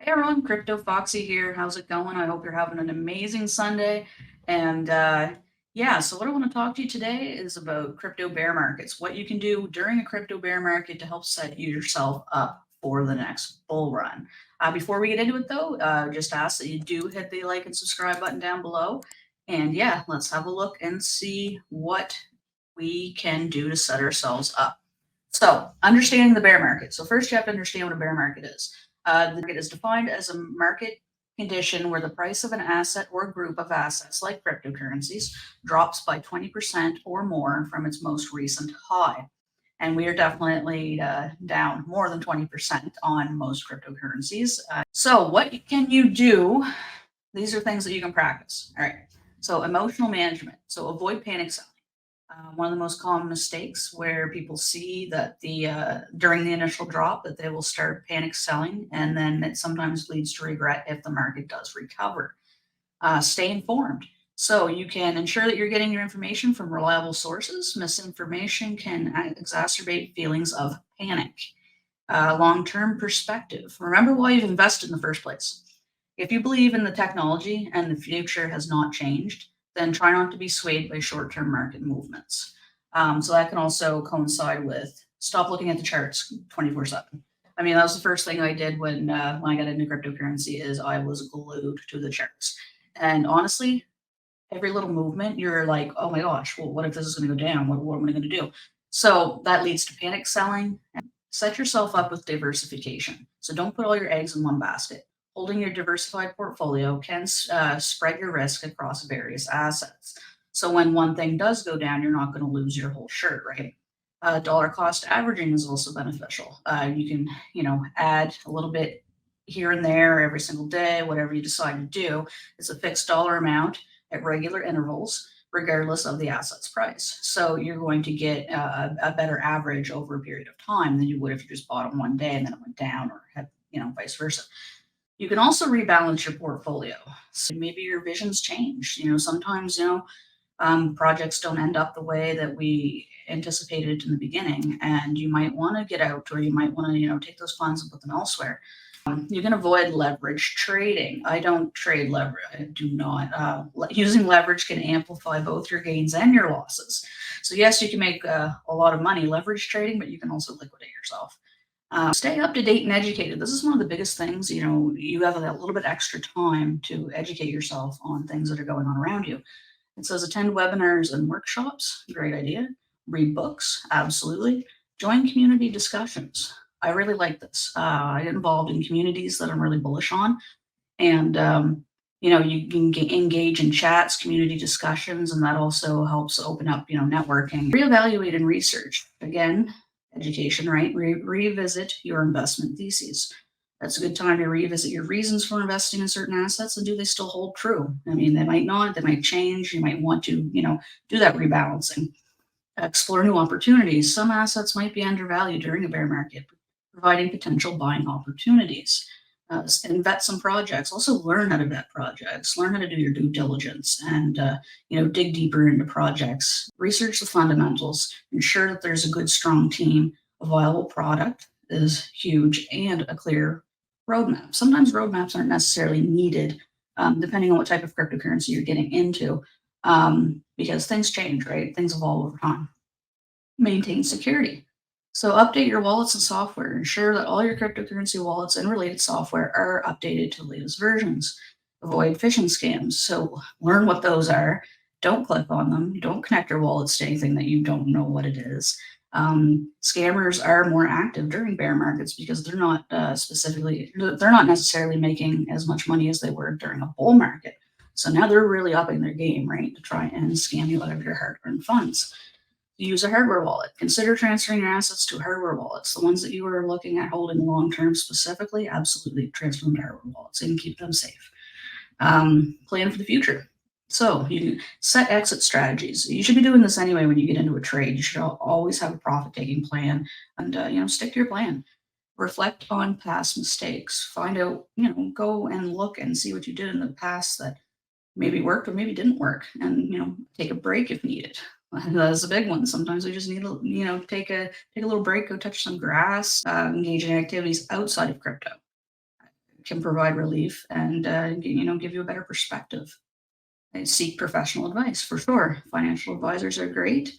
Hey everyone, cryptoFOXXY here. How's it going? I hope you're having an amazing Sunday. And yeah, so what I want to talk to you today is about crypto bear markets, what you can do during a crypto bear market to help set yourself up for the next bull run. Before we get into it though, just ask that you do hit the like and subscribe button down below. And yeah, let's have a look and see what we can do to set ourselves up. So, understanding the bear market. So, first, you have to understand what a bear market is. The market is defined as a market condition where the price of an asset or group of assets, like cryptocurrencies, drops by 20% or more from its most recent high. And we are definitely down more than 20% on most cryptocurrencies. So, what can you do? These are things that you can practice. All right. So, emotional management. So, avoid panic selling. One of the most common mistakes where people see that during the initial drop that they will start panic selling, and then it sometimes leads to regret if the market does recover. Stay informed. So you can ensure that you're getting your information from reliable sources. Misinformation can exacerbate feelings of panic. Long-term perspective. Remember why you've invested in the first place. If you believe in the technology and the future has not changed, then try not to be swayed by short-term market movements. So that can also coincide with stop looking at the charts 24/7. I mean, that was the first thing I did when I got into cryptocurrency is I was glued to the charts. And honestly, every little movement, you're like, oh my gosh, well, what if this is going to go down? What am I going to do? So that leads to panic selling. Set yourself up with diversification. So don't put all your eggs in one basket. Holding your diversified portfolio can spread your risk across various assets. So when one thing does go down, you're not going to lose your whole shirt, right? Dollar cost averaging is also beneficial. You can, add a little bit here and there every single day, whatever you decide to do. It's a fixed dollar amount at regular intervals, regardless of the asset's price. So you're going to get a better average over a period of time than you would if you just bought it one day and then it went down, or had, vice versa. You can also rebalance your portfolio. So maybe your visions change. Sometimes, projects don't end up the way that we anticipated in the beginning, and you might want to get out, or you might want to, take those funds and put them elsewhere. You can avoid leverage trading. I don't trade leverage. I do not. Using leverage can amplify both your gains and your losses. So yes, you can make a lot of money leverage trading, but you can also liquidate yourself. Stay up to date and educated. This is one of the biggest things. You have a little bit extra time to educate yourself on things that are going on around you. It says attend webinars and workshops. Great idea. Read books. Absolutely. Join community discussions. I really like this. I get involved in communities that I'm really bullish on. And, you can engage in chats, community discussions, and that also helps open up, networking. Reevaluate and research. Again, education, right? Revisit your investment theses. That's a good time to revisit your reasons for investing in certain assets, and do they still hold true? I mean, they might not, they might change. You might want to, do that rebalancing. Explore new opportunities. Some assets might be undervalued during a bear market, providing potential buying opportunities. And vet some projects. Also learn how to vet projects. Learn how to do your due diligence, and dig deeper into projects. Research the fundamentals. Ensure that there's a good, strong team. A viable product is huge, and a clear roadmap. Sometimes roadmaps aren't necessarily needed, depending on what type of cryptocurrency you're getting into, because things change, right? Things evolve over time. Maintain security. So update your wallets and software. Ensure that all your cryptocurrency wallets and related software are updated to the latest versions. Avoid phishing scams. So learn what those are. Don't click on them. Don't connect your wallets to anything that you don't know what it is. Scammers are more active during bear markets because they're not necessarily making as much money as they were during a bull market. So now they're really upping their game, right, to try and scam you out of your hard-earned funds. Use a hardware wallet. Consider transferring your assets to hardware wallets. The ones that you are looking at holding long term specifically, absolutely transfer them to hardware wallets and keep them safe. Plan for the future. So you set exit strategies. You should be doing this anyway when you get into a trade. You should always have a profit-taking plan, and stick to your plan. Reflect on past mistakes. Find out, go and look and see what you did in the past that maybe worked or maybe didn't work, and take a break if needed. That's a big one. Sometimes we just need to, take a little break, go touch some grass, engage in activities outside of crypto. can provide relief and give you a better perspective. And seek professional advice for sure. Financial advisors are great.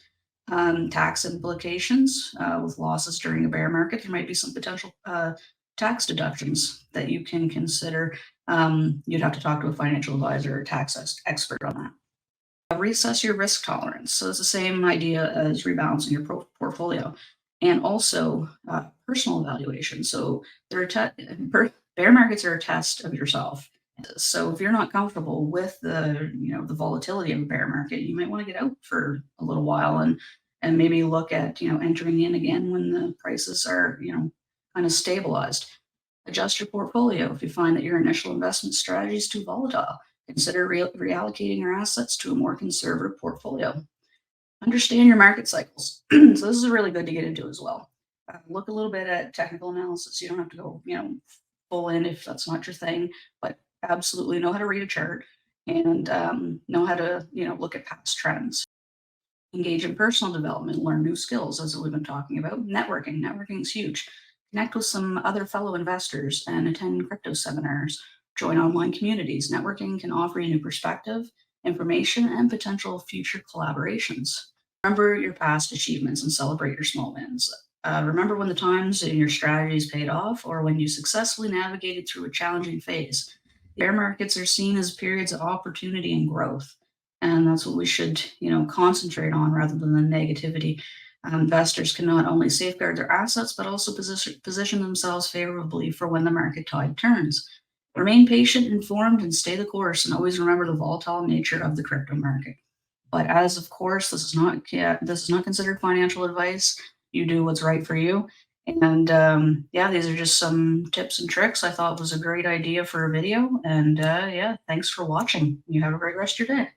Tax implications with losses during a bear market, there might be some potential tax deductions that you can consider. You'd have to talk to a financial advisor or tax expert on that. Reassess your risk tolerance. So it's the same idea as rebalancing your portfolio, and also personal evaluation. So bear markets are a test of yourself. So if you're not comfortable with the volatility of a bear market, you might want to get out for a little while and maybe look at entering in again when the prices are kind of stabilized. Adjust your portfolio if you find that your initial investment strategy is too volatile. Consider reallocating your assets to a more conservative portfolio. Understand your market cycles. So this is really good to get into as well. Look a little bit at technical analysis. You don't have to go, full in if that's not your thing, but absolutely know how to read a chart and know how to, look at past trends. Engage in personal development, learn new skills, as we've been talking about. Networking. Networking is huge. Connect with some other fellow investors and attend crypto seminars. Join online communities. Networking can offer you new perspective, information, and potential future collaborations. Remember your past achievements and celebrate your small wins. Remember when the times in your strategies paid off or when you successfully navigated through a challenging phase. Bear markets are seen as periods of opportunity and growth. And that's what we should, concentrate on rather than the negativity. Investors can not only safeguard their assets, but also position themselves favorably for when the market tide turns. Remain patient, informed, and stay the course, and always remember the volatile nature of the crypto market. But as of course, this is not considered financial advice. You do what's right for you. And these are just some tips and tricks I thought was a great idea for a video. And thanks for watching. You have a great rest of your day.